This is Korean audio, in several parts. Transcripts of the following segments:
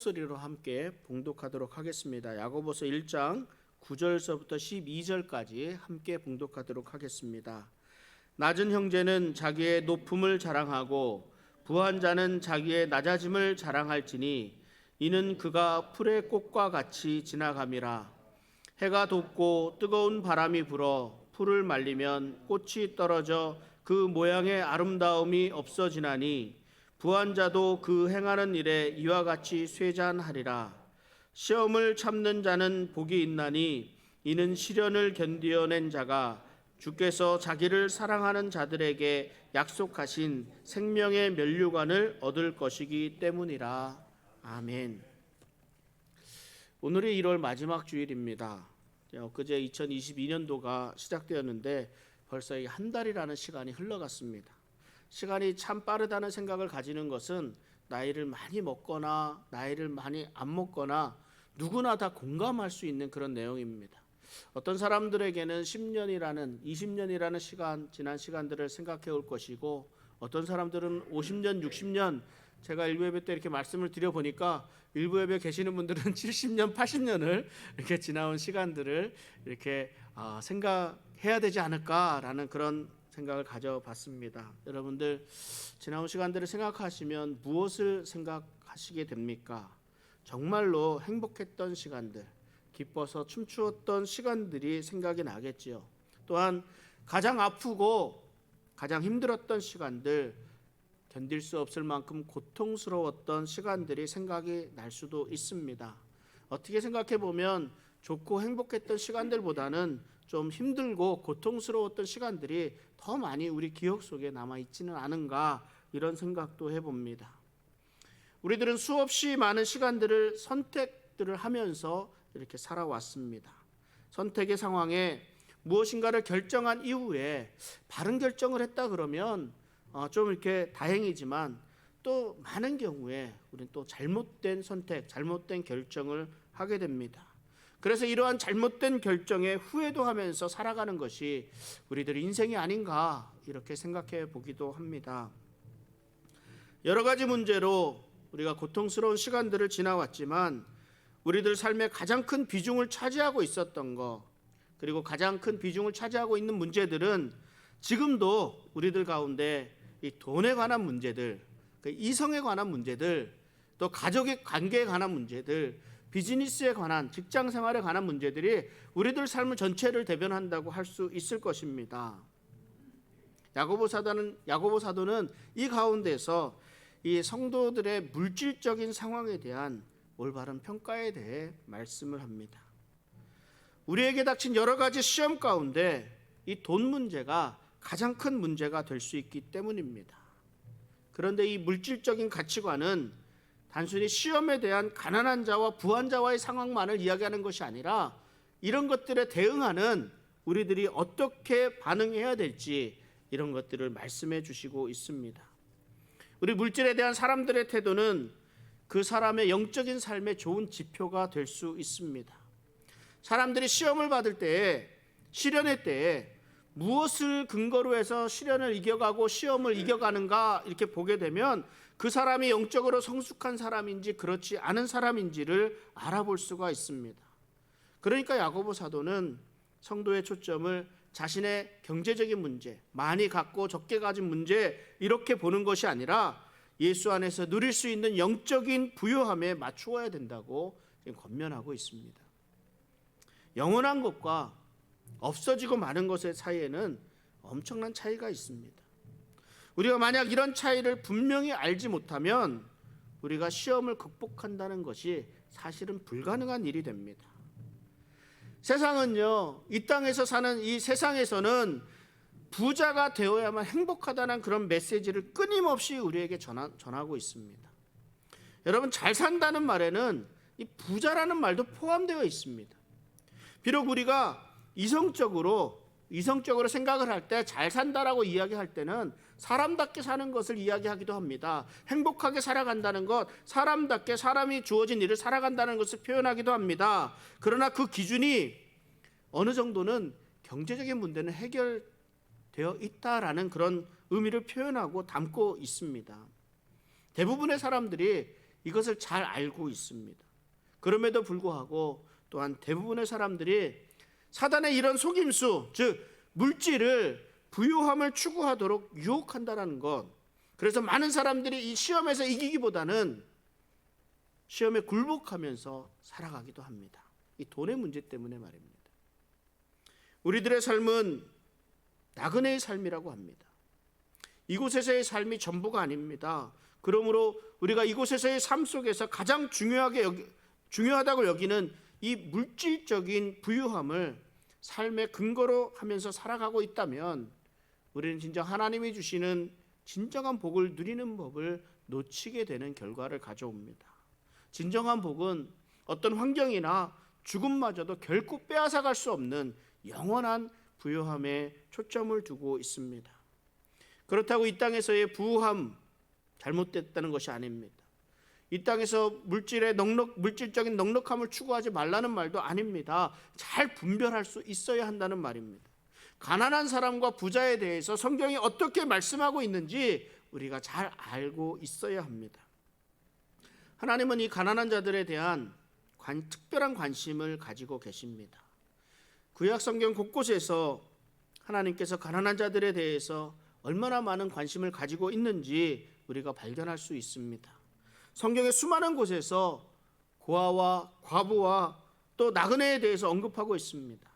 소리로 함께 봉독하도록 하겠습니다. 야고보서 1장 9절서부터 12절까지 함께 봉독하도록 하겠습니다. 낮은 형제는 자기의 높음을 자랑하고 부한 자는 자기의 낮아짐을 자랑할지니 이는 그가 풀의 꽃과 같이 지나감이라. 해가 돋고 뜨거운 바람이 불어 풀을 말리면 꽃이 떨어져 그 모양의 아름다움이 없어지나니 부한 자도 그 행하는 일에 이와 같이 쇠잔하리라. 시험을 참는 자는 복이 있나니 이는 시련을 견디어낸 자가 주께서 자기를 사랑하는 자들에게 약속하신 생명의 면류관을 얻을 것이기 때문이라. 아멘. 오늘이 1월 마지막 주일입니다. 엊그제 2022년도가 시작되었는데 벌써 한 달이라는 시간이 흘러갔습니다. 시간이 참 빠르다는 생각을 가지는 것은 나이를 많이 먹거나 나이를 많이 안 먹거나 누구나 다 공감할 수 있는 그런 내용입니다. 어떤 사람들에게는 10년이라는 20년이라는 시간, 지난 시간들을 생각해 올 것이고, 어떤 사람들은 50년, 60년, 제가 일부 예배 때 이렇게 말씀을 드려보니까 일부 예배 계시는 분들은 70년, 80년을 이렇게 지나온 시간들을 이렇게 생각해야 되지 않을까라는 그런 생각을 가져봤습니다. 여러분들 지나온 시간들을 생각하시면 무엇을 생각하시게 됩니까? 정말로 행복했던 시간들, 기뻐서 춤추었던 시간들이 생각이 나겠지요. 또한 가장 아프고 가장 힘들었던 시간들, 견딜 수 없을 만큼 고통스러웠던 시간들이 생각이 날 수도 있습니다. 어떻게 생각해 보면 좋고 행복했던 시간들보다는 좀 힘들고 고통스러웠던 시간들이 더 많이 우리 기억 속에 남아있지는 않은가, 이런 생각도 해봅니다. 우리들은 수없이 많은 시간들을 선택들을 하면서 이렇게 살아왔습니다. 선택의 상황에 무엇인가를 결정한 이후에 바른 결정을 했다 그러면 좀 이렇게 다행이지만, 또 많은 경우에 우리는 또 잘못된 선택, 잘못된 결정을 하게 됩니다. 그래서 이러한 잘못된 결정에 후회도 하면서 살아가는 것이 우리들의 인생이 아닌가, 이렇게 생각해 보기도 합니다. 여러 가지 문제로 우리가 고통스러운 시간들을 지나왔지만 우리들 삶의 가장 큰 비중을 차지하고 있었던 것, 그리고 가장 큰 비중을 차지하고 있는 문제들은 지금도 우리들 가운데 이 돈에 관한 문제들, 이성에 관한 문제들, 또 가족의 관계에 관한 문제들, 비즈니스에 관한, 직장 생활에 관한 문제들이 우리들 삶을 전체를 대변한다고 할 수 있을 것입니다. 야고보 사도는 이 가운데서 이 성도들의 물질적인 상황에 대한 올바른 평가에 대해 말씀을 합니다. 우리에게 닥친 여러 가지 시험 가운데 이 돈 문제가 가장 큰 문제가 될 수 있기 때문입니다. 그런데 이 물질적인 가치관은 단순히 시험에 대한 가난한 자와 부한 자와의 상황만을 이야기하는 것이 아니라, 이런 것들에 대응하는 우리들이 어떻게 반응해야 될지, 이런 것들을 말씀해 주시고 있습니다. 우리 물질에 대한 사람들의 태도는 그 사람의 영적인 삶의 좋은 지표가 될 수 있습니다. 사람들이 시험을 받을 때에, 시련의 때에 무엇을 근거로 해서 시련을 이겨가고 시험을 이겨가는가, 이렇게 보게 되면 그 사람이 영적으로 성숙한 사람인지 그렇지 않은 사람인지를 알아볼 수가 있습니다. 그러니까 야고보 사도는 성도의 초점을 자신의 경제적인 문제, 많이 갖고 적게 가진 문제, 이렇게 보는 것이 아니라 예수 안에서 누릴 수 있는 영적인 부요함에 맞추어야 된다고 권면하고 있습니다. 영원한 것과 없어지고 마는 것의 사이에는 엄청난 차이가 있습니다. 우리가 만약 이런 차이를 분명히 알지 못하면 우리가 시험을 극복한다는 것이 사실은 불가능한 일이 됩니다. 세상은요, 이 땅에서 사는 이 세상에서는 부자가 되어야만 행복하다는 그런 메시지를 끊임없이 우리에게 전하고 있습니다. 여러분, 잘 산다는 말에는 이 부자라는 말도 포함되어 있습니다. 비록 우리가 이성적으로 생각을 할 때 잘 산다라고 이야기할 때는 사람답게 사는 것을 이야기하기도 합니다. 행복하게 살아간다는 것, 사람답게 사람이 주어진 일을 살아간다는 것을 표현하기도 합니다. 그러나 그 기준이 어느 정도는 경제적인 문제는 해결되어 있다라는 그런 의미를 표현하고 담고 있습니다. 대부분의 사람들이 이것을 잘 알고 있습니다. 그럼에도 불구하고 또한 대부분의 사람들이 사단의 이런 속임수, 즉 물질을 부유함을 추구하도록 유혹한다는 것. 그래서 많은 사람들이 이 시험에서 이기기보다는 시험에 굴복하면서 살아가기도 합니다. 이 돈의 문제 때문에 말입니다. 우리들의 삶은 나그네의 삶이라고 합니다. 이곳에서의 삶이 전부가 아닙니다. 그러므로 우리가 이곳에서의 삶 속에서 가장 중요하다고 여기는 이 물질적인 부유함을 삶의 근거로 하면서 살아가고 있다면 우리는 진정 하나님이 주시는 진정한 복을 누리는 법을 놓치게 되는 결과를 가져옵니다. 진정한 복은 어떤 환경이나 죽음마저도 결코 빼앗아갈 수 없는 영원한 부유함에 초점을 두고 있습니다. 그렇다고 이 땅에서의 부유함 잘못됐다는 것이 아닙니다. 이 땅에서 물질적인 넉넉함을 추구하지 말라는 말도 아닙니다. 잘 분별할 수 있어야 한다는 말입니다. 가난한 사람과 부자에 대해서 성경이 어떻게 말씀하고 있는지 우리가 잘 알고 있어야 합니다. 하나님은 이 가난한 자들에 대한 특별한 관심을 가지고 계십니다. 구약 성경 곳곳에서 하나님께서 가난한 자들에 대해서 얼마나 많은 관심을 가지고 있는지 우리가 발견할 수 있습니다. 성경의 수많은 곳에서 고아와 과부와 또 나그네에 대해서 언급하고 있습니다.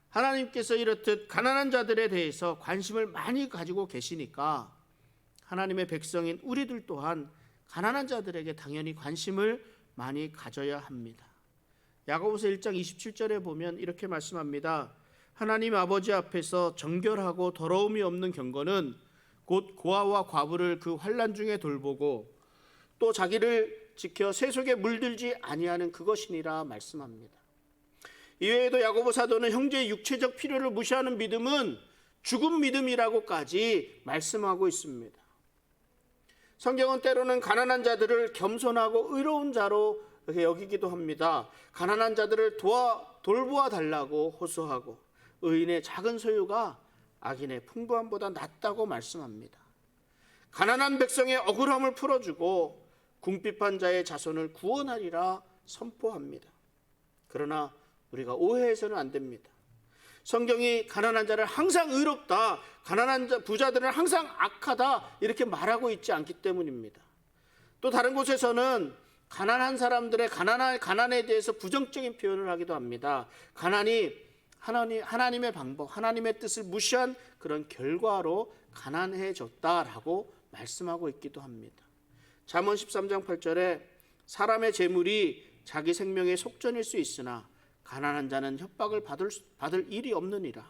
하나님께서 이렇듯 가난한 자들에 대해서 관심을 많이 가지고 계시니까 하나님의 백성인 우리들 또한 가난한 자들에게 당연히 관심을 많이 가져야 합니다. 야고보서 1장 27절에 보면 이렇게 말씀합니다. 하나님 아버지 앞에서 정결하고 더러움이 없는 경건은 곧 고아와 과부를 그 환난 중에 돌보고 또 자기를 지켜 세속에 물들지 아니하는 그것이니라 말씀합니다. 이외에도 야고보 사도는 형제의 육체적 필요를 무시하는 믿음은 죽은 믿음이라고까지 말씀하고 있습니다. 성경은 때로는 가난한 자들을 겸손하고 의로운 자로 여기기도 합니다. 가난한 자들을 돌보아 달라고 호소하고 의인의 작은 소유가 악인의 풍부함보다 낫다고 말씀합니다. 가난한 백성의 억울함을 풀어주고 궁핍한 자의 자손을 구원하리라 선포합니다. 그러나 우리가 오해해서는 안 됩니다. 성경이 가난한 자를 항상 의롭다, 부자들은 항상 악하다 이렇게 말하고 있지 않기 때문입니다. 또 다른 곳에서는 가난한 사람들의 가난에 대해서 부정적인 표현을 하기도 합니다. 가난이 하나님의 방법, 하나님의 뜻을 무시한 그런 결과로 가난해졌다라고 말씀하고 있기도 합니다. 잠언 13장 8절에 사람의 재물이 자기 생명의 속전일 수 있으나 가난한 자는 협박을 받을 일이 없느니라.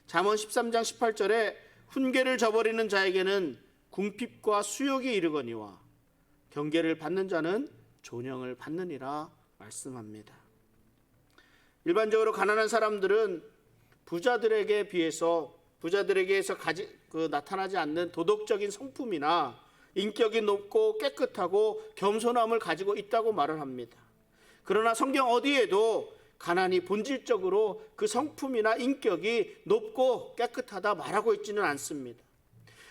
잠언 13장 18절에 훈계를 저버리는 자에게는 궁핍과 수욕이 이르거니와 경계를 받는 자는 존영을 받느니라 말씀합니다. 일반적으로 가난한 사람들은 부자들에게서 나타나지 않는 도덕적인 성품이나 인격이 높고 깨끗하고 겸손함을 가지고 있다고 말을 합니다. 그러나 성경 어디에도 가난이 본질적으로 그 성품이나 인격이 높고 깨끗하다 말하고 있지는 않습니다.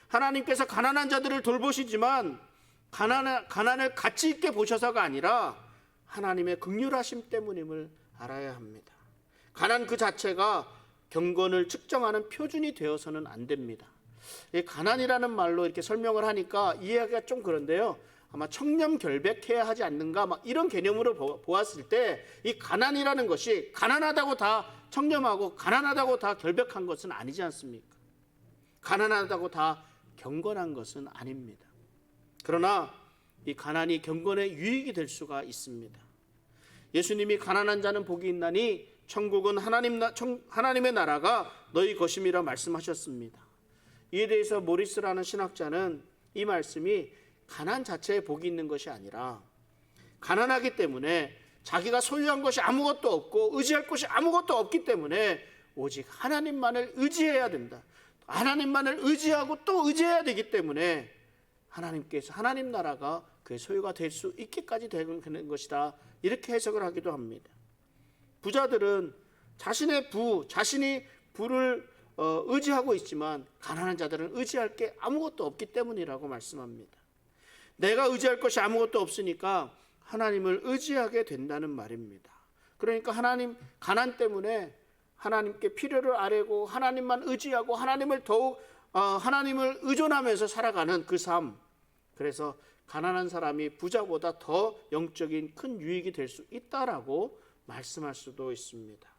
하나님께서 가난한 자들을 돌보시지만 가난을 가치 있게 보셔서가 아니라 하나님의 긍휼하심 때문임을 알아야 합니다. 가난 그 자체가 경건을 측정하는 표준이 되어서는 안 됩니다. 가난이라는 말로 이렇게 설명을 하니까 이해하기가 좀 그런데요. 아마 청렴결백해야 하지 않는가 막 이런 개념으로 보았을 때 이 가난이라는 것이 가난하다고 다 청렴하고 가난하다고 다 결백한 것은 아니지 않습니까? 가난하다고 다 경건한 것은 아닙니다. 그러나 이 가난이 경건의 유익이 될 수가 있습니다. 예수님이 가난한 자는 복이 있나니 천국은 하나님의 나라가 너희 것임이라 말씀하셨습니다. 이에 대해서 모리스라는 신학자는 이 말씀이 가난 자체에 복이 있는 것이 아니라 가난하기 때문에 자기가 소유한 것이 아무것도 없고 의지할 것이 아무것도 없기 때문에 오직 하나님만을 의지해야 된다. 하나님만을 의지하고 또 의지해야 되기 때문에 하나님께서 하나님 나라가 그의 소유가 될 수 있게까지 되는 것이다. 이렇게 해석을 하기도 합니다. 부자들은 자신이 부를 의지하고 있지만 가난한 자들은 의지할 게 아무것도 없기 때문이라고 말씀합니다. 내가 의지할 것이 아무것도 없으니까 하나님을 의지하게 된다는 말입니다. 그러니까 하나님 가난 때문에 하나님께 필요를 아뢰고 하나님만 의지하고 하나님을 더욱 하나님을 의존하면서 살아가는 그 삶. 그래서 가난한 사람이 부자보다 더 영적인 큰 유익이 될 수 있다라고 말씀할 수도 있습니다.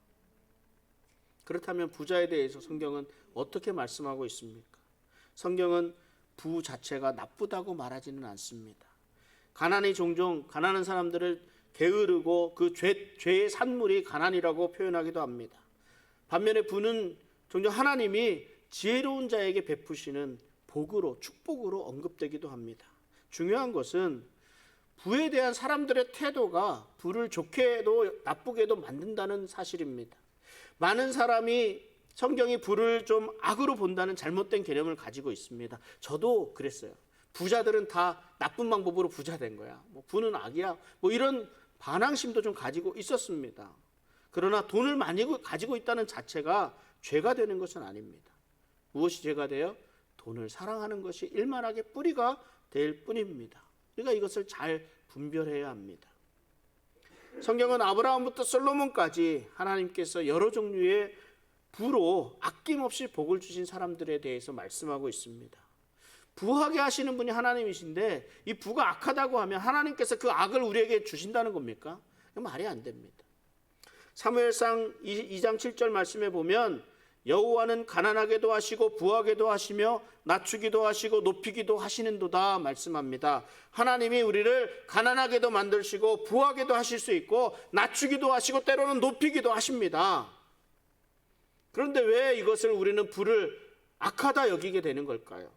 그렇다면 부자에 대해서 성경은 어떻게 말씀하고 있습니까? 성경은 부 자체가 나쁘다고 말하지는 않습니다. 가난이 종종 가난한 사람들을 게으르고 그 죄의 산물이 가난이라고 표현하기도 합니다. 반면에 부는 종종 하나님이 지혜로운 자에게 베푸시는 복으로, 축복으로 언급되기도 합니다. 중요한 것은 부에 대한 사람들의 태도가 부를 좋게도 나쁘게도 만든다는 사실입니다. 많은 사람이 성경이 부를 좀 악으로 본다는 잘못된 개념을 가지고 있습니다. 저도 그랬어요. 부자들은 다 나쁜 방법으로 부자 된 거야. 부는 악이야. 이런 반항심도 좀 가지고 있었습니다. 그러나 돈을 많이 가지고 있다는 자체가 죄가 되는 것은 아닙니다. 무엇이 죄가 돼요? 돈을 사랑하는 것이 일만하게 뿌리가 될 뿐입니다. 우리가 이것을 잘 분별해야 합니다. 성경은 아브라함부터 솔로몬까지 하나님께서 여러 종류의 부로 아낌없이 복을 주신 사람들에 대해서 말씀하고 있습니다. 부하게 하시는 분이 하나님이신데 이 부가 악하다고 하면 하나님께서 그 악을 우리에게 주신다는 겁니까? 말이 안 됩니다. 사무엘상 2장 7절 말씀에 보면 여호와는 가난하게도 하시고 부하게도 하시며 낮추기도 하시고 높이기도 하시는도다 말씀합니다. 하나님이 우리를 가난하게도 만드시고 부하게도 하실 수 있고 낮추기도 하시고 때로는 높이기도 하십니다. 그런데 왜 이것을 우리는 부를 악하다 여기게 되는 걸까요?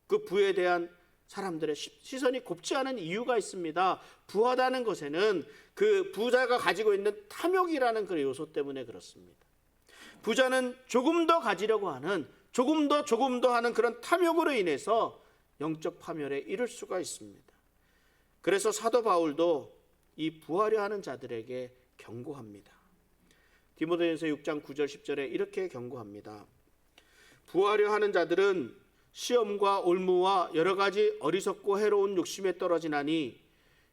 그 부에 대한 사람들의 시선이 곱지 않은 이유가 있습니다. 부하다는 것에는 그 부자가 가지고 있는 탐욕이라는 그 요소 때문에 그렇습니다. 부자는 조금 더 가지려고 하는 조금 더 하는 그런 탐욕으로 인해서 영적 파멸에 이를 수가 있습니다. 그래서 사도 바울도 이 부하려 하는 자들에게 경고합니다. 디모데전서 6장 9절 10절에 이렇게 경고합니다. 부하려 하는 자들은 시험과 올무와 여러 가지 어리석고 해로운 욕심에 떨어지나니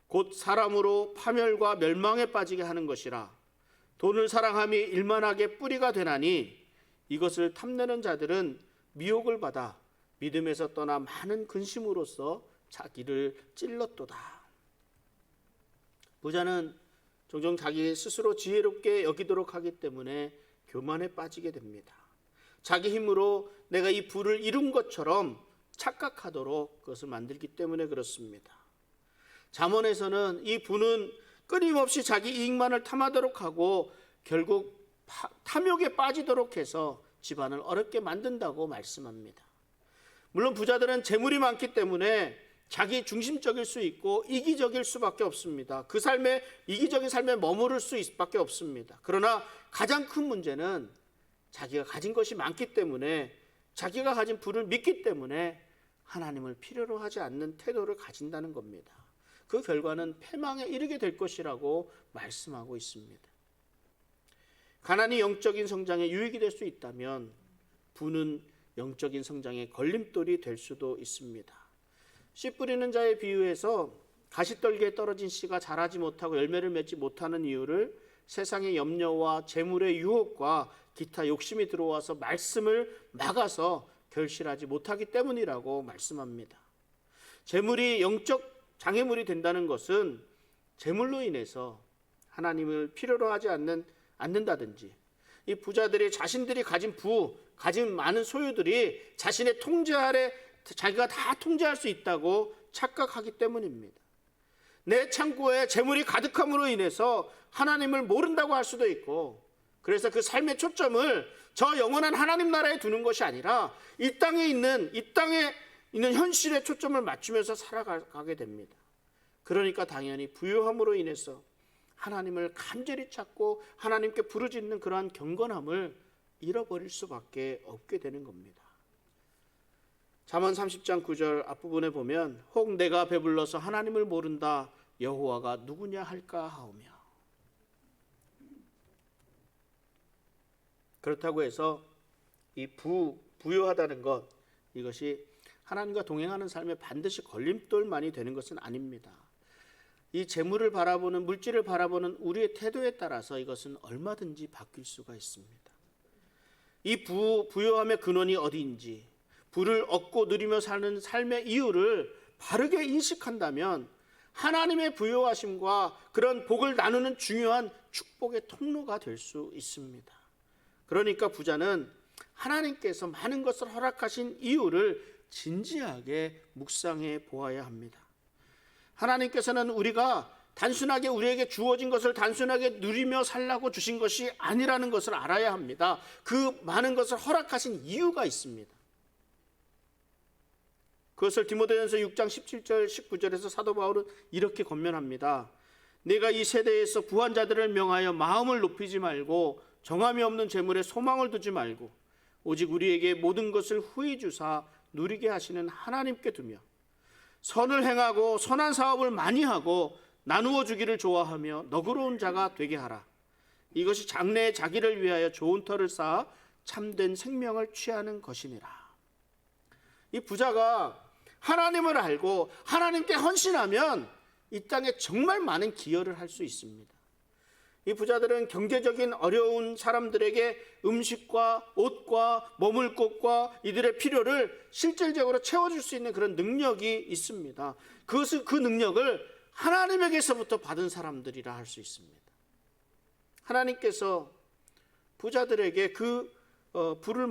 곧 사람으로 파멸과 멸망에 빠지게 하는 것이라. 돈을 사랑함이 일만하게 뿌리가 되나니 이것을 탐내는 자들은 미혹을 받아 믿음에서 떠나 많은 근심으로써 자기를 찔렀도다. 부자는 종종 자기 스스로 지혜롭게 여기도록 하기 때문에 교만에 빠지게 됩니다. 자기 힘으로 내가 이 부를 이룬 것처럼 착각하도록 그것을 만들기 때문에 그렇습니다. 잠언에서는 이 부는 끊임없이 자기 이익만을 탐하도록 하고 결국 탐욕에 빠지도록 해서 집안을 어렵게 만든다고 말씀합니다. 물론 부자들은 재물이 많기 때문에 자기 중심적일 수 있고 이기적일 수밖에 없습니다. 그 삶에 이기적인 삶에 머무를 수밖에 없습니다. 그러나 가장 큰 문제는 자기가 가진 것이 많기 때문에 자기가 가진 부를 믿기 때문에 하나님을 필요로 하지 않는 태도를 가진다는 겁니다. 그 결과는 패망에 이르게 될 것이라고 말씀하고 있습니다. 가난이 영적인 성장에 유익이 될 수 있다면 부는 영적인 성장의 걸림돌이 될 수도 있습니다. 씨 뿌리는 자의 비유에서 가시떨기에 떨어진 씨가 자라지 못하고 열매를 맺지 못하는 이유를 세상의 염려와 재물의 유혹과 기타 욕심이 들어와서 말씀을 막아서 결실하지 못하기 때문이라고 말씀합니다. 재물이 영적 장애물이 된다는 것은 재물로 인해서 하나님을 필요로 하지 않는다든지 이 부자들이 자신들이 가진 많은 소유들이 자신의 통제 아래 자기가 다 통제할 수 있다고 착각하기 때문입니다. 내 창고에 재물이 가득함으로 인해서 하나님을 모른다고 할 수도 있고, 그래서 그 삶의 초점을 저 영원한 하나님 나라에 두는 것이 아니라 이 땅에 있는 현실에 초점을 맞추면서 살아가게 됩니다. 그러니까 당연히 부유함으로 인해서 하나님을 간절히 찾고 하나님께 부르짖는 그러한 경건함을 잃어버릴 수밖에 없게 되는 겁니다. 잠언 30장 9절 앞부분에 보면 혹 내가 배불러서 하나님을 모른다 여호와가 누구냐 할까 하오며. 그렇다고 해서 이 부유하다는 것, 이것이 하나님과 동행하는 삶에 반드시 걸림돌만이 되는 것은 아닙니다. 이 재물을 바라보는, 물질을 바라보는 우리의 태도에 따라서 이것은 얼마든지 바뀔 수가 있습니다. 이 부요함의 근원이 어디인지, 부를 얻고 누리며 사는 삶의 이유를 바르게 인식한다면 하나님의 부요하심과 그런 복을 나누는 중요한 축복의 통로가 될 수 있습니다. 그러니까 부자는 하나님께서 많은 것을 허락하신 이유를 진지하게 묵상해 보아야 합니다. 하나님께서는 우리가 단순하게 우리에게 주어진 것을 단순하게 누리며 살라고 주신 것이 아니라는 것을 알아야 합니다. 그 많은 것을 허락하신 이유가 있습니다. 그것을 디모데전서 6장 17절 19절에서 사도 바울은 이렇게 권면합니다. 내가 이 세대에서 부한 자들을 명하여 마음을 높이지 말고 정함이 없는 재물에 소망을 두지 말고 오직 우리에게 모든 것을 후히 주사 누리게 하시는 하나님께 두며 선을 행하고 선한 사업을 많이 하고 나누어 주기를 좋아하며 너그러운 자가 되게 하라. 이것이 장래에 자기를 위하여 좋은 터를 쌓아 참된 생명을 취하는 것이니라. 이 부자가 하나님을 알고 하나님께 헌신하면 이 땅에 정말 많은 기여를 할 수 있습니다. 이 부자들은 경제적인 어려운 사람들에게 음식과 옷과 머물 곳과 이들의 필요를 실질적으로 채워줄 수 있는 그런 능력이 있습니다. 그 능력을 하나님에게서부터 받은 사람들이라 할 수 있습니다. 하나님께서 부자들에게 그 부를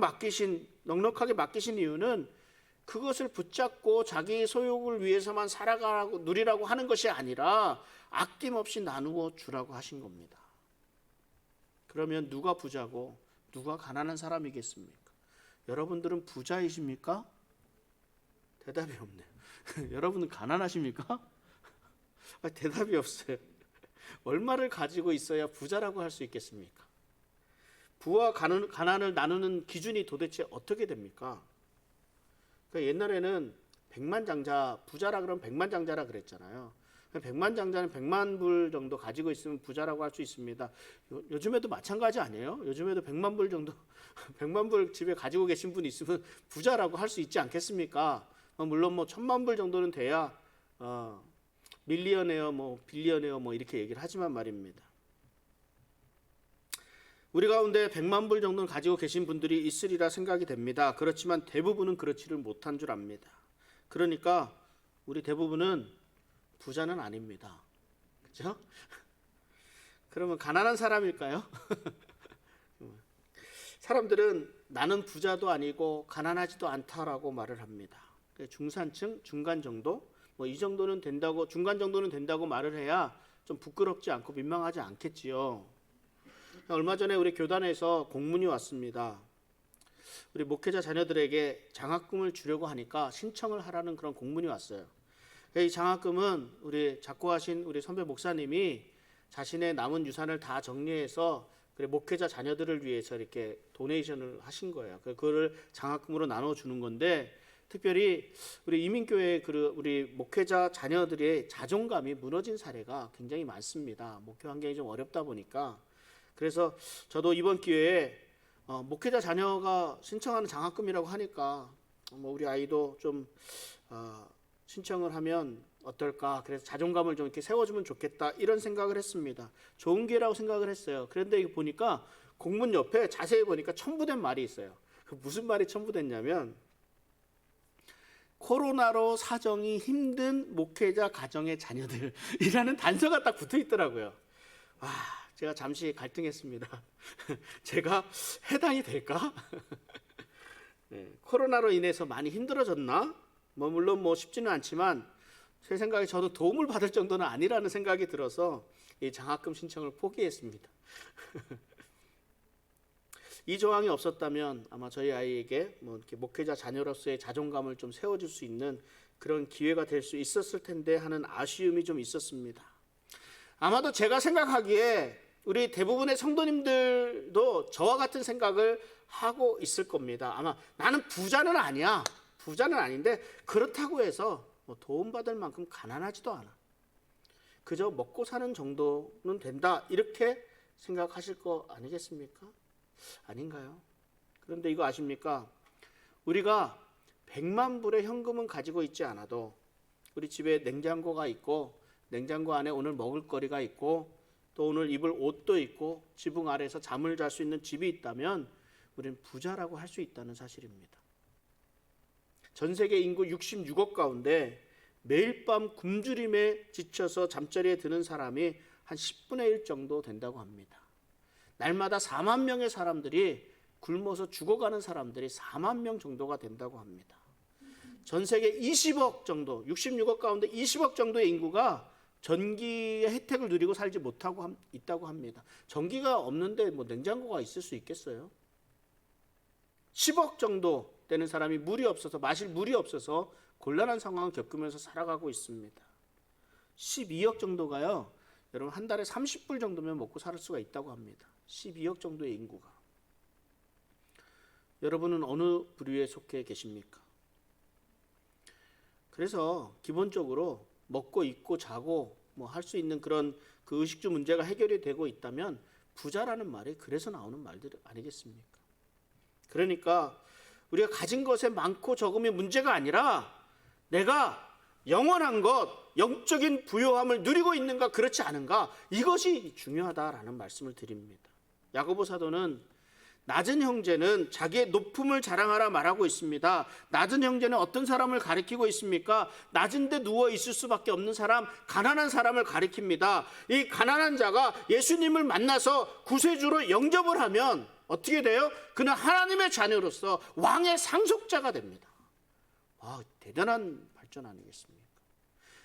넉넉하게 맡기신 이유는 그것을 붙잡고 자기 소욕을 위해서만 살아가라고 누리라고 하는 것이 아니라 아낌없이 나누어 주라고 하신 겁니다. 그러면 누가 부자고 누가 가난한 사람이겠습니까? 여러분들은 부자이십니까? 대답이 없네요. 여러분은 가난하십니까? 대답이 없어요. 얼마를 가지고 있어야 부자라고 할 수 있겠습니까? 부와 가난을 나누는 기준이 도대체 어떻게 됩니까? 그러니까 옛날에는 백만장자, 부자라 그러면 백만장자라 그랬잖아요. 백만장자는 100만 불 정도 가지고 있으면 부자라고 할 수 있습니다. 요즘에도 마찬가지 아니에요? 요즘에도 100만 불 정도 100만 불 집에 가지고 계신 분이 있으면 부자라고 할 수 있지 않겠습니까? 물론 1000만 불 정도는 돼야 밀리어네어, 빌리어네어 이렇게 얘기를 하지만 말입니다. 우리 가운데 100만 불 정도는 가지고 계신 분들이 있으리라 생각이 됩니다. 그렇지만 대부분은 그렇지를 못한 줄 압니다. 그러니까 우리 대부분은 부자는 아닙니다. 그렇죠? 그러면 가난한 사람일까요? 사람들은 나는 부자도 아니고 가난하지도 않다라고 말을 합니다. 중산층, 중간 정도, 이 정도는 된다고, 중간 정도는 된다고 말을 해야 좀 부끄럽지 않고 민망하지 않겠지요. 얼마 전에 우리 교단에서 공문이 왔습니다. 우리 목회자 자녀들에게 장학금을 주려고 하니까 신청을 하라는 그런 공문이 왔어요. 이 장학금은 우리 작고하신 우리 선배 목사님이 자신의 남은 유산을 다 정리해서 목회자 자녀들을 위해서 이렇게 도네이션을 하신 거예요. 그거를 장학금으로 나눠주는 건데, 특별히 우리 이민교회 우리 목회자 자녀들의 자존감이 무너진 사례가 굉장히 많습니다. 목회 환경이 좀 어렵다 보니까. 그래서 저도 이번 기회에 목회자 자녀가 신청하는 장학금이라고 하니까 우리 아이도 좀 신청을 하면 어떨까, 그래서 자존감을 좀 이렇게 세워주면 좋겠다, 이런 생각을 했습니다. 좋은 기회라고 생각을 했어요. 그런데 이거 보니까 공문 옆에 자세히 보니까 첨부된 말이 있어요. 그 무슨 말이 첨부됐냐면, 코로나로 사정이 힘든 목회자 가정의 자녀들이라는 단서가 딱 붙어 있더라고요. 제가 잠시 갈등했습니다. 제가 해당이 될까? 네, 코로나로 인해서 많이 힘들어졌나? 물론 쉽지는 않지만 제 생각에 저도 도움을 받을 정도는 아니라는 생각이 들어서 이 장학금 신청을 포기했습니다. 이 조항이 없었다면 아마 저희 아이에게 이렇게 목회자 자녀로서의 자존감을 좀 세워줄 수 있는 그런 기회가 될 수 있었을 텐데 하는 아쉬움이 좀 있었습니다. 아마도 제가 생각하기에 우리 대부분의 성도님들도 저와 같은 생각을 하고 있을 겁니다. 아마 나는 부자는 아니야. 부자는 아닌데 그렇다고 해서 도움받을 만큼 가난하지도 않아. 그저 먹고 사는 정도는 된다, 이렇게 생각하실 거 아니겠습니까? 아닌가요? 그런데 이거 아십니까? 우리가 100만 불의 현금은 가지고 있지 않아도 우리 집에 냉장고가 있고 냉장고 안에 오늘 먹을 거리가 있고 또 오늘 입을 옷도 있고 지붕 아래에서 잠을 잘 수 있는 집이 있다면 우리는 부자라고 할 수 있다는 사실입니다. 전 세계 인구 66억 가운데 매일 밤 굶주림에 지쳐서 잠자리에 드는 사람이 한 10분의 1 정도 된다고 합니다. 날마다 4만 명의 사람들이 굶어서 죽어가는 사람들이 4만 명 정도가 된다고 합니다. 전 세계 20억 정도, 66억 가운데 20억 정도의 인구가 전기의 혜택을 누리고 살지 못하고 있다고 합니다. 전기가 없는데 뭐 냉장고가 있을 수 있겠어요? 10억 정도 되는 사람이 물이 없어서, 마실 물이 없어서 곤란한 상황을 겪으면서 살아가고 있습니다. 12억 정도가요, 여러분 한 달에 30불 정도면 먹고 살 수가 있다고 합니다. 12억 정도의 인구가. 여러분은 어느 부류에 속해 계십니까? 그래서 기본적으로 먹고 입고 자고 뭐 할 수 있는 그런 그 의식주 문제가 해결이 되고 있다면 부자라는 말이 그래서 나오는 말들 아니겠습니까? 그러니까 우리가 가진 것에 많고 적음이 문제가 아니라 내가 영원한 것, 영적인 부요함을 누리고 있는가 그렇지 않은가, 이것이 중요하다라는 말씀을 드립니다. 야고보 사도는 낮은 형제는 자기의 높음을 자랑하라 말하고 있습니다. 낮은 형제는 어떤 사람을 가리키고 있습니까? 낮은 데 누워 있을 수밖에 없는 사람, 가난한 사람을 가리킵니다. 이 가난한 자가 예수님을 만나서 구세주로 영접을 하면 어떻게 돼요? 그는 하나님의 자녀로서 왕의 상속자가 됩니다. 와, 대단한 발전 아니겠습니까?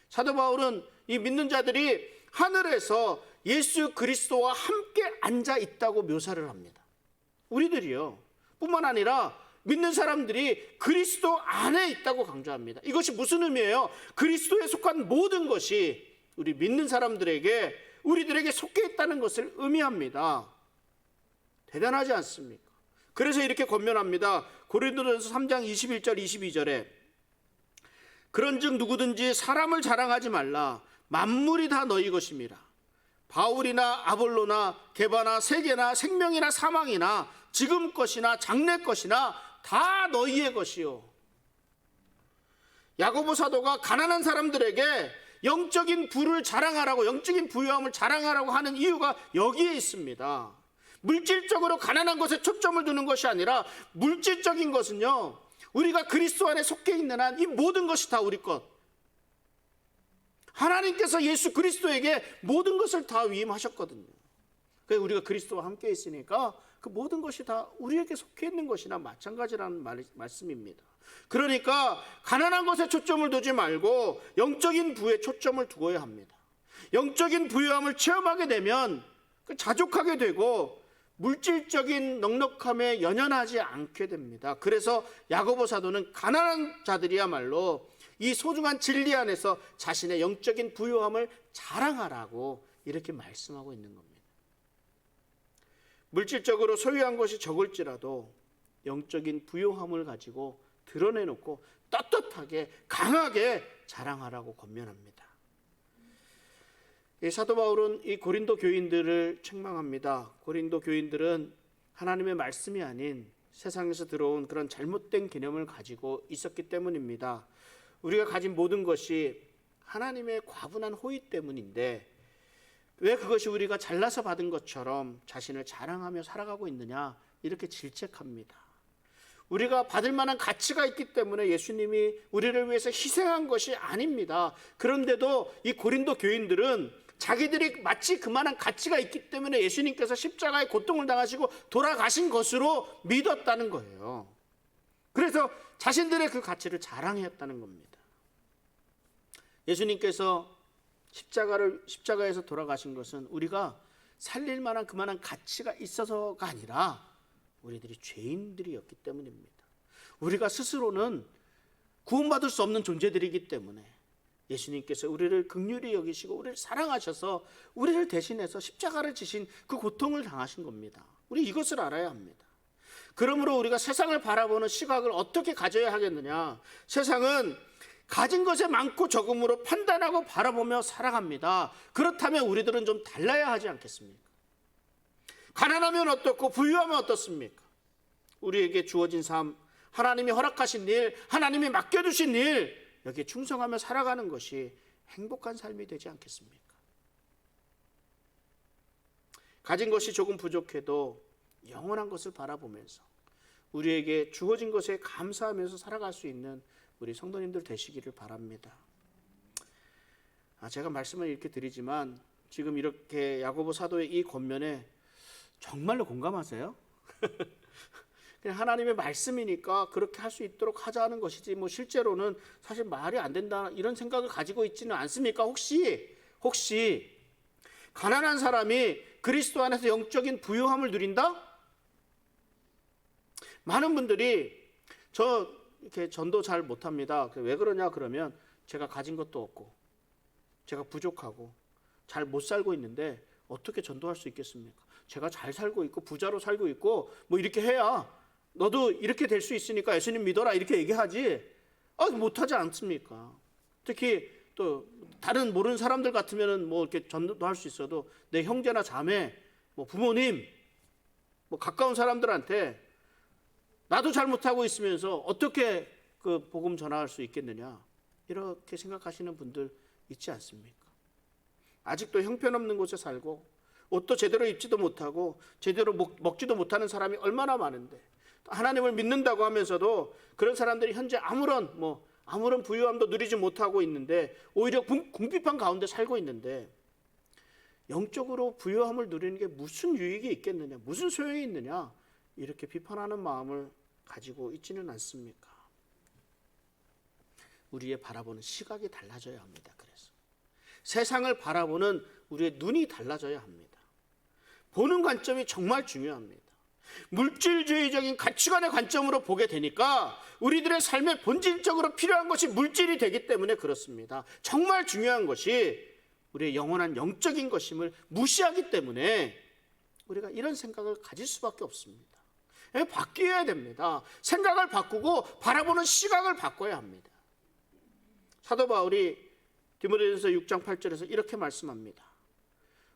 사도 바울은 이 믿는 자들이 하늘에서 예수 그리스도와 함께 앉아 있다고 묘사를 합니다. 우리들이요, 뿐만 아니라 믿는 사람들이 그리스도 안에 있다고 강조합니다. 이것이 무슨 의미예요? 그리스도에 속한 모든 것이 우리 믿는 사람들에게, 우리들에게 속해 있다는 것을 의미합니다. 대단하지 않습니까? 그래서 이렇게 권면합니다. 고린도전서 3장 21절 22절에 그런즉 누구든지 사람을 자랑하지 말라. 만물이 다 너희 것임이라. 바울이나 아볼로나 게바나 세계나 생명이나 사망이나 지금 것이나 장래 것이나 다 너희의 것이요. 야고보 사도가 가난한 사람들에게 영적인 부를 자랑하라고, 영적인 부유함을 자랑하라고 하는 이유가 여기에 있습니다. 물질적으로 가난한 것에 초점을 두는 것이 아니라 물질적인 것은요, 우리가 그리스도 안에 속해 있는 한 이 모든 것이 다 우리 것. 하나님께서 예수 그리스도에게 모든 것을 다 위임하셨거든요. 그래서 우리가 그리스도와 함께 있으니까 그 모든 것이 다 우리에게 속해 있는 것이나 마찬가지라는 말씀입니다. 그러니까 가난한 것에 초점을 두지 말고 영적인 부에 초점을 두어야 합니다. 영적인 부유함을 체험하게 되면 자족하게 되고 물질적인 넉넉함에 연연하지 않게 됩니다. 그래서 야고보 사도는 가난한 자들이야말로 이 소중한 진리 안에서 자신의 영적인 부유함을 자랑하라고 이렇게 말씀하고 있는 겁니다. 물질적으로 소유한 것이 적을지라도 영적인 부유함을 가지고 드러내놓고 떳떳하게 강하게 자랑하라고 권면합니다. 사도 바울은 이 고린도 교인들을 책망합니다. 고린도 교인들은 하나님의 말씀이 아닌 세상에서 들어온 그런 잘못된 개념을 가지고 있었기 때문입니다. 우리가 가진 모든 것이 하나님의 과분한 호의 때문인데 왜 그것이 우리가 잘나서 받은 것처럼 자신을 자랑하며 살아가고 있느냐, 이렇게 질책합니다. 우리가 받을 만한 가치가 있기 때문에 예수님이 우리를 위해서 희생한 것이 아닙니다. 그런데도 이 고린도 교인들은 자기들이 마치 그만한 가치가 있기 때문에 예수님께서 십자가의 고통을 당하시고 돌아가신 것으로 믿었다는 거예요. 그래서 자신들의 그 가치를 자랑했다는 겁니다. 예수님께서 십자가에서 돌아가신 것은 우리가 살릴 만한 그만한 가치가 있어서가 아니라 우리들이 죄인들이었기 때문입니다. 우리가 스스로는 구원받을 수 없는 존재들이기 때문에 예수님께서 우리를 긍휼히 여기시고 우리를 사랑하셔서 우리를 대신해서 십자가를 지신 그 고통을 당하신 겁니다. 우리 이것을 알아야 합니다. 그러므로 우리가 세상을 바라보는 시각을 어떻게 가져야 하겠느냐? 세상은 가진 것에 많고 적음으로 판단하고 바라보며 살아갑니다. 그렇다면 우리들은 좀 달라야 하지 않겠습니까? 가난하면 어떻고 부유하면 어떻습니까? 우리에게 주어진 삶, 하나님이 허락하신 일, 하나님이 맡겨두신 일, 여기에 충성하며 살아가는 것이 행복한 삶이 되지 않겠습니까? 가진 것이 조금 부족해도 영원한 것을 바라보면서 우리에게 주어진 것에 감사하면서 살아갈 수 있는 우리 성도님들 되시기를 바랍니다. 제가 말씀을 이렇게 드리지만 지금 이렇게 야고보 사도의 이 권면에 정말로 공감하세요? 그냥 하나님의 말씀이니까 그렇게 할 수 있도록 하자는 것이지 뭐 실제로는 사실 말이 안 된다 이런 생각을 가지고 있지는 않습니까? 혹시 가난한 사람이 그리스도 안에서 영적인 부유함을 누린다? 많은 분들이 저 이렇게 전도 잘 못합니다. 왜 그러냐 그러면 제가 가진 것도 없고 제가 부족하고 잘 못 살고 있는데 어떻게 전도할 수 있겠습니까? 제가 잘 살고 있고 부자로 살고 있고 뭐 이렇게 해야 너도 이렇게 될 수 있으니까 예수님 믿어라 이렇게 얘기하지 못하지 않습니까? 특히 또 다른 모르는 사람들 같으면은 뭐 이렇게 전도할 수 있어도 내 형제나 자매, 뭐 부모님, 뭐 가까운 사람들한테 나도 잘 못하고 있으면서 어떻게 그 복음 전할 수 있겠느냐 이렇게 생각하시는 분들 있지 않습니까? 아직도 형편없는 곳에 살고 옷도 제대로 입지도 못하고 제대로 먹지도 못하는 사람이 얼마나 많은데 하나님을 믿는다고 하면서도 그런 사람들이 현재 아무런 부유함도 누리지 못하고 있는데 오히려 궁핍한 가운데 살고 있는데 영적으로 부유함을 누리는 게 무슨 유익이 있겠느냐, 무슨 소용이 있느냐 이렇게 비판하는 마음을 가지고 있지는 않습니까? 우리의 바라보는 시각이 달라져야 합니다. 그래서 세상을 바라보는 우리의 눈이 달라져야 합니다. 보는 관점이 정말 중요합니다. 물질주의적인 가치관의 관점으로 보게 되니까 우리들의 삶에 본질적으로 필요한 것이 물질이 되기 때문에 그렇습니다. 정말 중요한 것이 우리의 영원한 영적인 것임을 무시하기 때문에 우리가 이런 생각을 가질 수밖에 없습니다. 바뀌어야 됩니다. 생각을 바꾸고 바라보는 시각을 바꿔야 합니다. 사도 바울이 디모데전서 6장 8절에서 이렇게 말씀합니다.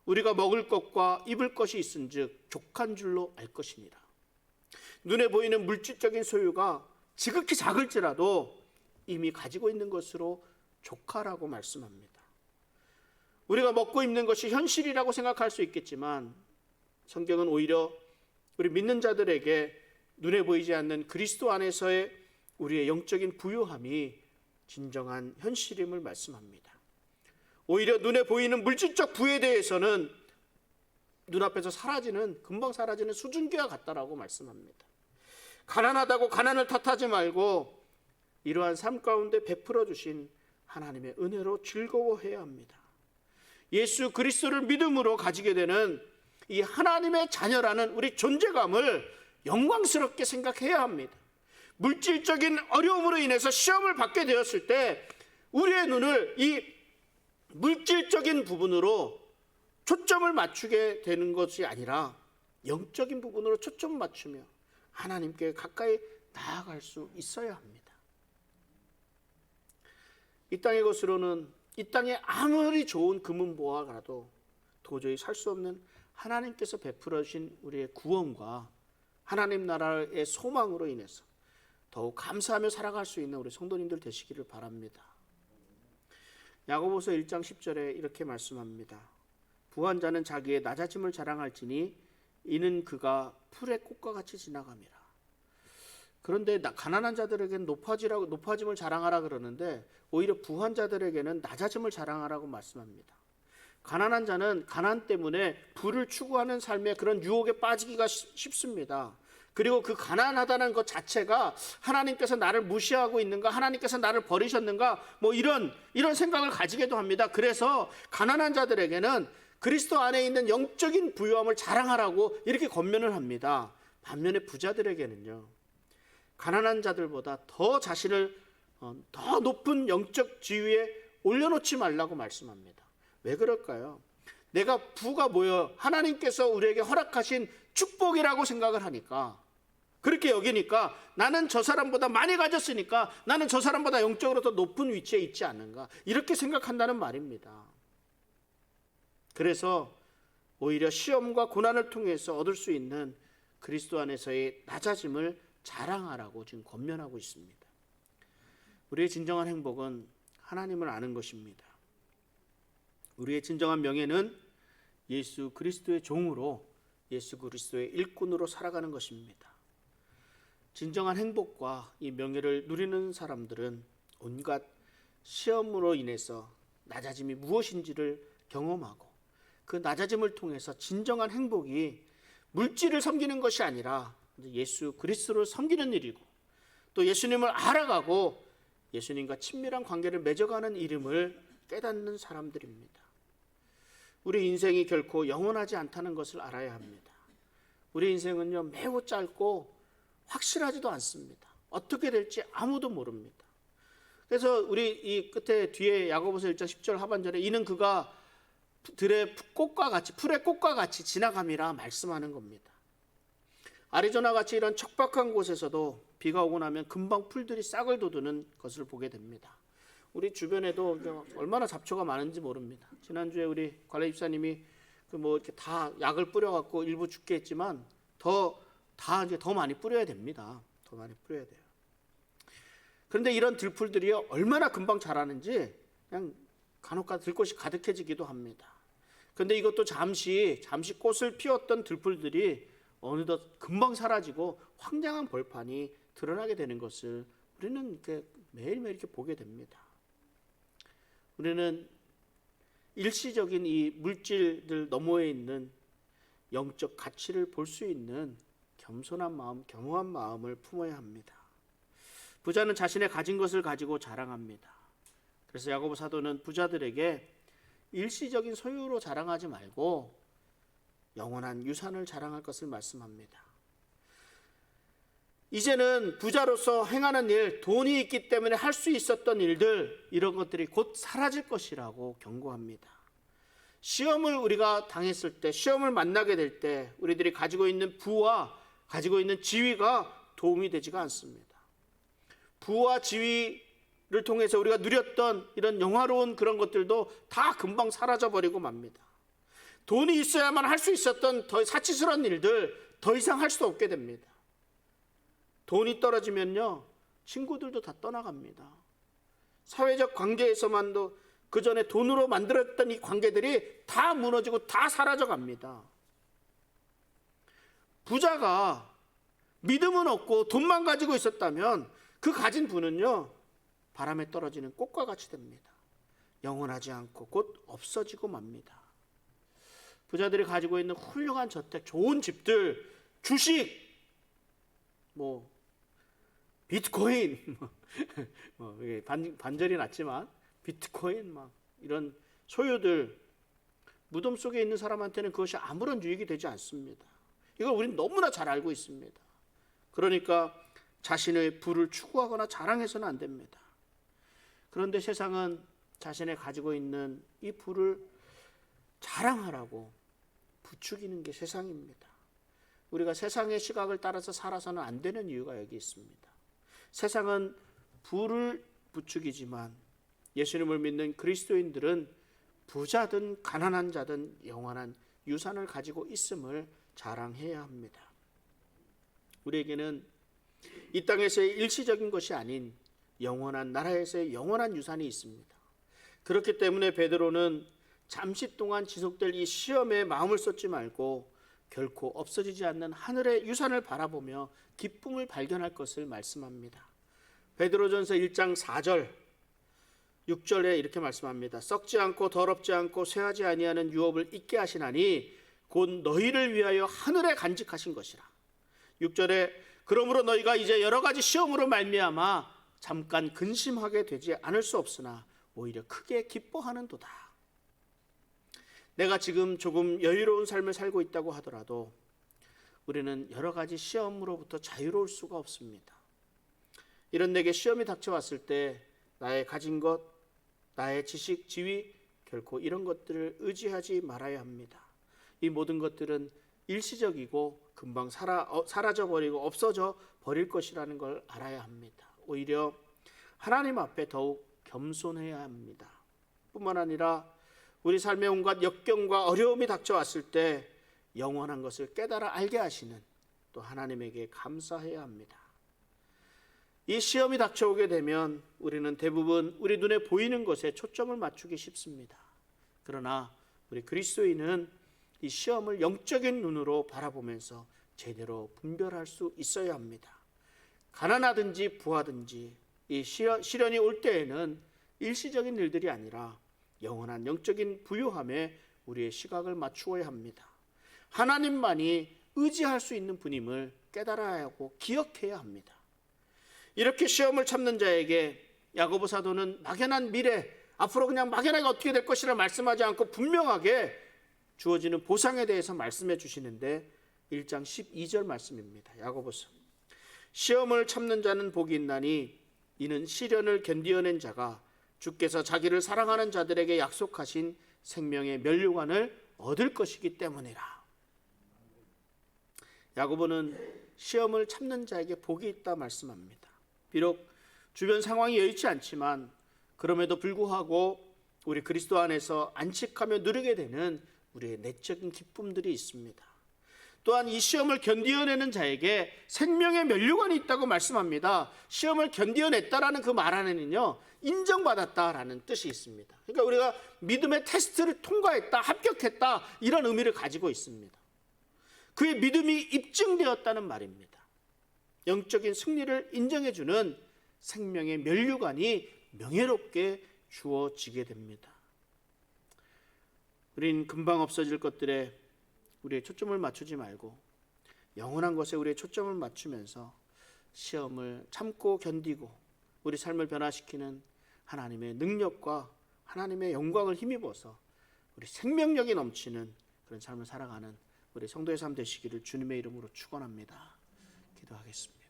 우리가 먹을 것과 입을 것이 있은즉 족한 줄로 알 것이니라. 눈에 보이는 물질적인 소유가 지극히 작을지라도 이미 가지고 있는 것으로 족하라고 말씀합니다. 우리가 먹고 입는 것이 현실이라고 생각할 수 있겠지만 성경은 오히려 우리 믿는 자들에게 눈에 보이지 않는 그리스도 안에서의 우리의 영적인 부유함이 진정한 현실임을 말씀합니다. 오히려 눈에 보이는 물질적 부에 대해서는 눈앞에서 금방 사라지는 수증기와 같다라고 말씀합니다. 가난하다고 가난을 탓하지 말고 이러한 삶 가운데 베풀어 주신 하나님의 은혜로 즐거워해야 합니다. 예수 그리스도를 믿음으로 가지게 되는 이 하나님의 자녀라는 우리 존재감을 영광스럽게 생각해야 합니다. 물질적인 어려움으로 인해서 시험을 받게 되었을 때 우리의 눈을 이 물질적인 부분으로 초점을 맞추게 되는 것이 아니라 영적인 부분으로 초점을 맞추며 하나님께 가까이 나아갈 수 있어야 합니다. 이 땅의 것으로는 이 땅에 아무리 좋은 금은보화라도 도저히 살 수 없는 하나님께서 베풀어 주신 우리의 구원과 하나님 나라의 소망으로 인해서 더욱 감사하며 살아갈 수 있는 우리 성도님들 되시기를 바랍니다. 야고보서 1장 10절에 이렇게 말씀합니다. 부한 자는 자기의 낮아짐을 자랑할지니 이는 그가 풀의 꽃과 같이 지나감이라. 그런데 가난한 자들에게는 높아짐을 자랑하라 그러는데 오히려 부한 자들에게는 낮아짐을 자랑하라고 말씀합니다. 가난한 자는 가난 때문에 부를 추구하는 삶의 그런 유혹에 빠지기가 쉽습니다. 그리고 그 가난하다는 것 자체가 하나님께서 나를 무시하고 있는가, 하나님께서 나를 버리셨는가, 뭐 이런 생각을 가지기도 합니다. 그래서 가난한 자들에게는 그리스도 안에 있는 영적인 부유함을 자랑하라고 이렇게 권면을 합니다. 반면에 부자들에게는요, 가난한 자들보다 더 자신을 더 높은 영적 지위에 올려놓지 말라고 말씀합니다. 왜 그럴까요? 내가 부가 뭐예요? 하나님께서 우리에게 허락하신 축복이라고 생각을 하니까, 그렇게 여기니까 나는 저 사람보다 많이 가졌으니까 나는 저 사람보다 영적으로 더 높은 위치에 있지 않는가, 이렇게 생각한다는 말입니다. 그래서 오히려 시험과 고난을 통해서 얻을 수 있는 그리스도 안에서의 낮아짐을 자랑하라고 지금 권면하고 있습니다. 우리의 진정한 행복은 하나님을 아는 것입니다. 우리의 진정한 명예는 예수 그리스도의 종으로, 예수 그리스도의 일꾼으로 살아가는 것입니다. 진정한 행복과 이 명예를 누리는 사람들은 온갖 시험으로 인해서 낮아짐이 무엇인지를 경험하고, 그 낮아짐을 통해서 진정한 행복이 물질을 섬기는 것이 아니라 예수 그리스도를 섬기는 일이고, 또 예수님을 알아가고 예수님과 친밀한 관계를 맺어가는 이름을 깨닫는 사람들입니다. 우리 인생이 결코 영원하지 않다는 것을 알아야 합니다. 우리 인생은요, 매우 짧고 확실하지도 않습니다. 어떻게 될지 아무도 모릅니다. 그래서 우리 이 끝에 뒤에 야고보서 1장 10절 하반절에 이는 그가 들의 꽃과 같이, 풀의 꽃과 같이 지나감이라 말씀하는 겁니다. 아리조나 같이 이런 척박한 곳에서도 비가 오고 나면 금방 풀들이 싹을 돋우는 것을 보게 됩니다. 우리 주변에도 얼마나 잡초가 많은지 모릅니다. 지난주에 우리 관례 집사님이 이렇게 다 약을 뿌려갖고 일부 죽게 했지만 이제 더 많이 뿌려야 됩니다. 더 많이 뿌려야 돼요. 그런데 이런 들풀들이 얼마나 금방 자라는지 그냥 간혹가다 들꽃이 가득해지기도 합니다. 그런데 이것도 잠시 꽃을 피웠던 들풀들이 어느덧 금방 사라지고 황량한 벌판이 드러나게 되는 것을 우리는 이렇게 매일매일 이렇게 보게 됩니다. 우리는 일시적인 이 물질들 너머에 있는 영적 가치를 볼 수 있는 겸손한 마음, 겸허한 마음을 품어야 합니다. 부자는 자신의 가진 것을 가지고 자랑합니다. 그래서 야고보 사도는 부자들에게 일시적인 소유로 자랑하지 말고 영원한 유산을 자랑할 것을 말씀합니다. 이제는 부자로서 행하는 일, 돈이 있기 때문에 할 수 있었던 일들, 이런 것들이 곧 사라질 것이라고 경고합니다. 시험을 우리가 당했을 때, 시험을 만나게 될 때 우리들이 가지고 있는 부와 가지고 있는 지위가 도움이 되지가 않습니다. 부와 지위를 통해서 우리가 누렸던 이런 영화로운 그런 것들도 다 금방 사라져버리고 맙니다. 돈이 있어야만 할 수 있었던 더 사치스러운 일들 더 이상 할 수 없게 됩니다. 돈이 떨어지면요, 친구들도 다 떠나갑니다. 사회적 관계에서만도 그 전에 돈으로 만들었던 이 관계들이 다 무너지고 다 사라져갑니다. 부자가 믿음은 없고 돈만 가지고 있었다면 그 가진 부는요, 바람에 떨어지는 꽃과 같이 됩니다. 영원하지 않고 곧 없어지고 맙니다. 부자들이 가지고 있는 훌륭한 저택, 좋은 집들, 주식, 비트코인, 반절이 났지만 비트코인 이런 소유들, 무덤 속에 있는 사람한테는 그것이 아무런 유익이 되지 않습니다. 이걸 우리는 너무나 잘 알고 있습니다. 그러니까 자신의 부를 추구하거나 자랑해서는 안 됩니다. 그런데 세상은 자신의 가지고 있는 이 부를 자랑하라고 부추기는 게 세상입니다. 우리가 세상의 시각을 따라서 살아서는 안 되는 이유가 여기 있습니다. 세상은 부를 부추기지만 예수님을 믿는 그리스도인들은 부자든 가난한 자든 영원한 유산을 가지고 있음을 자랑해야 합니다. 우리에게는 이 땅에서의 일시적인 것이 아닌 영원한 나라에서의 영원한 유산이 있습니다. 그렇기 때문에 베드로는 잠시 동안 지속될 이 시험에 마음을 쏟지 말고 결코 없어지지 않는 하늘의 유산을 바라보며 기쁨을 발견할 것을 말씀합니다. 베드로전서 1장 4절 6절에 이렇게 말씀합니다. 썩지 않고 더럽지 않고 쇠하지 아니하는 유업을 잊게 하시나니 곧 너희를 위하여 하늘에 간직하신 것이라. 6절에 그러므로 너희가 이제 여러 가지 시험으로 말미암아 잠깐 근심하게 되지 않을 수 없으나 오히려 크게 기뻐하는도다. 내가 지금 조금 여유로운 삶을 살고 있다고 하더라도 우리는 여러 가지 시험으로부터 자유로울 수가 없습니다. 이런 내게 시험이 닥쳐왔을 때 나의 가진 것, 나의 지식, 지위, 결코 이런 것들을 의지하지 말아야 합니다. 이 모든 것들은 일시적이고 금방 사라져버리고 없어져 버릴 것이라는 걸 알아야 합니다. 오히려 하나님 앞에 더욱 겸손해야 합니다. 뿐만 아니라 우리 삶에 온갖 역경과 어려움이 닥쳐왔을 때 영원한 것을 깨달아 알게 하시는 또 하나님에게 감사해야 합니다. 이 시험이 닥쳐오게 되면 우리는 대부분 우리 눈에 보이는 것에 초점을 맞추기 쉽습니다. 그러나 우리 그리스도인은 이 시험을 영적인 눈으로 바라보면서 제대로 분별할 수 있어야 합니다. 가난하든지 부하든지 이 시련이 올 때에는 일시적인 일들이 아니라 영원한 영적인 부유함에 우리의 시각을 맞추어야 합니다. 하나님만이 의지할 수 있는 분임을 깨달아야 하고 기억해야 합니다. 이렇게 시험을 참는 자에게 야고보 사도는 막연한 미래, 앞으로 그냥 막연하게 어떻게 될 것이라 말씀하지 않고 분명하게 주어지는 보상에 대해서 말씀해 주시는데 1장 12절 말씀입니다. 야고보서 시험을 참는 자는 복이 있나니 이는 시련을 견디어낸 자가 주께서 자기를 사랑하는 자들에게 약속하신 생명의 면류관을 얻을 것이기 때문이라. 야고보는 시험을 참는 자에게 복이 있다 말씀합니다. 비록 주변 상황이 여의치 않지만 그럼에도 불구하고 우리 그리스도 안에서 안식하며 누리게 되는 우리의 내적인 기쁨들이 있습니다. 또한 이 시험을 견디어내는 자에게 생명의 면류관이 있다고 말씀합니다. 시험을 견디어냈다라는 그 말 안에는요, 인정받았다라는 뜻이 있습니다. 그러니까 우리가 믿음의 테스트를 통과했다, 합격했다, 이런 의미를 가지고 있습니다. 그의 믿음이 입증되었다는 말입니다. 영적인 승리를 인정해주는 생명의 면류관이 명예롭게 주어지게 됩니다. 우린 금방 없어질 것들에 우리의 초점을 맞추지 말고 영원한 것에 우리의 초점을 맞추면서 시험을 참고 견디고 우리 삶을 변화시키는 하나님의 능력과 하나님의 영광을 힘입어서 우리 생명력이 넘치는 그런 삶을 살아가는 우리 성도의 삶 되시기를 주님의 이름으로 축원합니다. 기도하겠습니다.